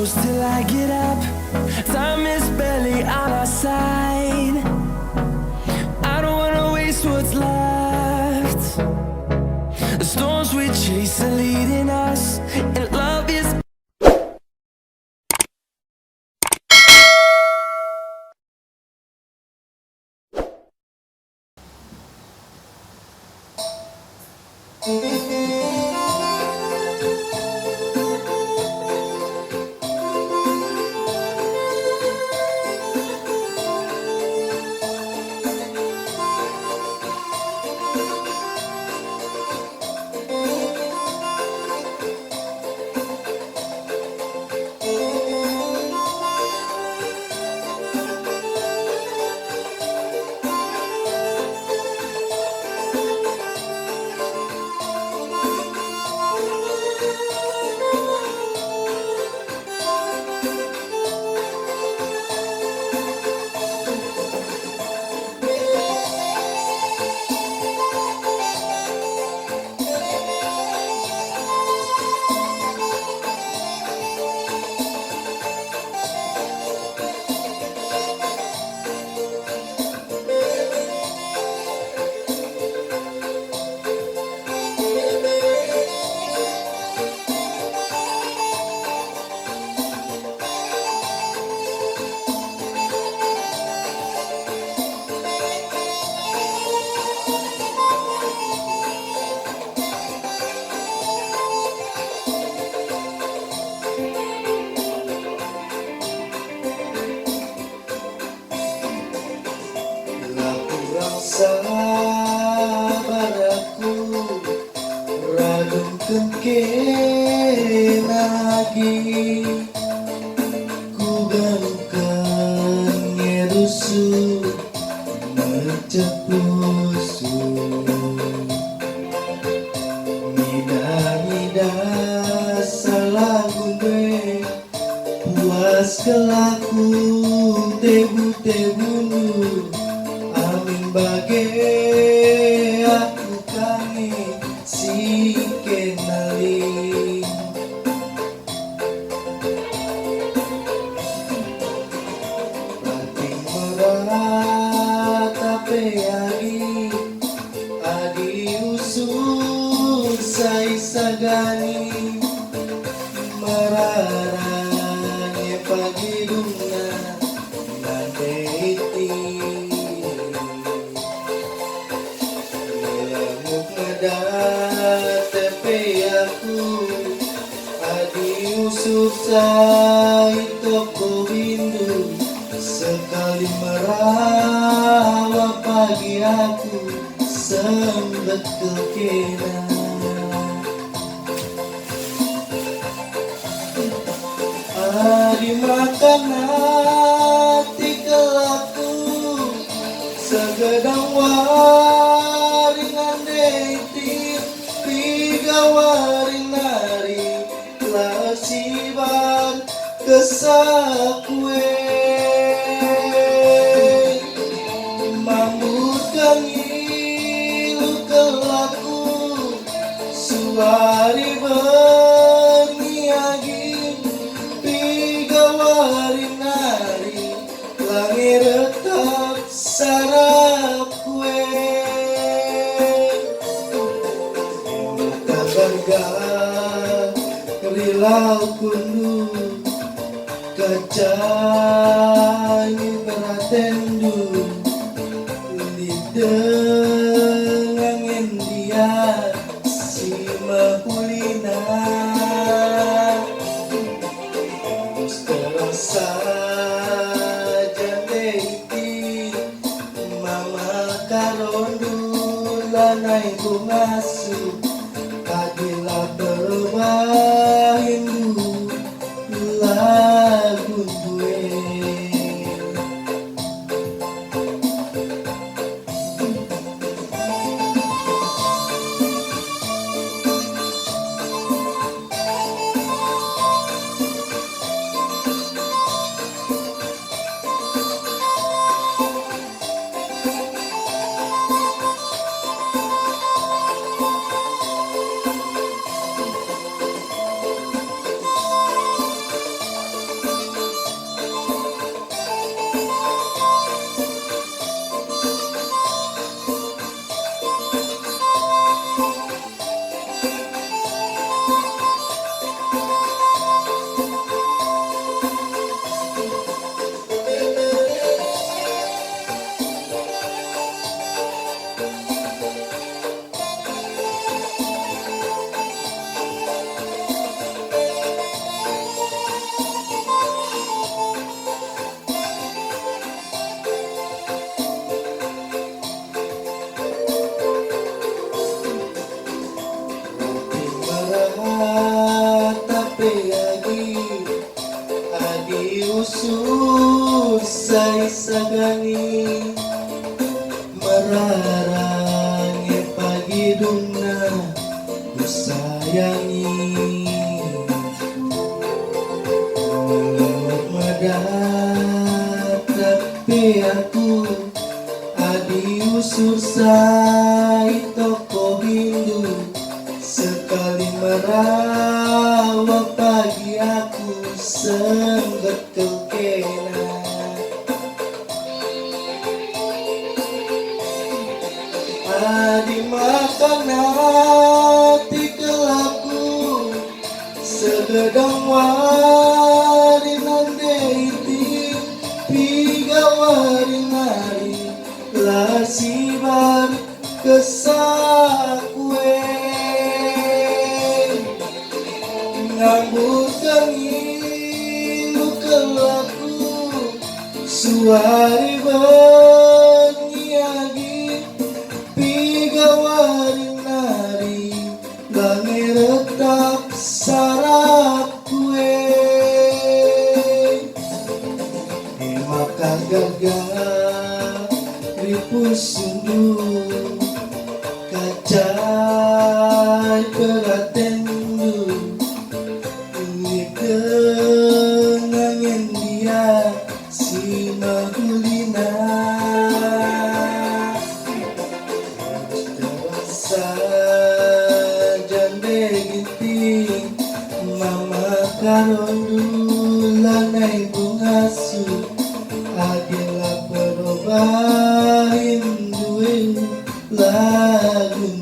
close till I get up. Time is barely on our side. I don't wanna waste what's left. The storms we chase are leading us, and love is sabar aku ragungkeun kena lagi ku galukan ngerusu mencepusu nida-nida salah gue puas kelaku tebu-tebu bagai aku kangen si kenali Bating merah tapi agi usur sai sagani mararanya pagi dunia nanti tepe aku adi usuk sai toko rindu sekali merawat pagi aku sembet kekena adi makan hati kelaku segedang waringan deiti pigawaring nari lasiban kesakwe mambut kangilu kelaku suari berniagi pigawaring nari langit retap sarap kue tabarga rilau kundu kacani beratendu lidengangin dia si mahulina terasa lanai bungasu kadila berbahindu lagu gue isa-isa gani mararangi pagi duna ku sayangi medat tapi aku adi usur sai toko Hindu sekali merawat pagi aku sengget kekena adi makan hati kelaku segedang wari nanti tiga wari nari lasibar kesakwe ngambut kami kelaku suari benyiagi tiga wari nari bangi retap sarap kue maka gagah ripus sundu kacai peratendu ini kenangan dia si mahulina jande ginting mama karondula nai bungasu agila perubahin duit lagu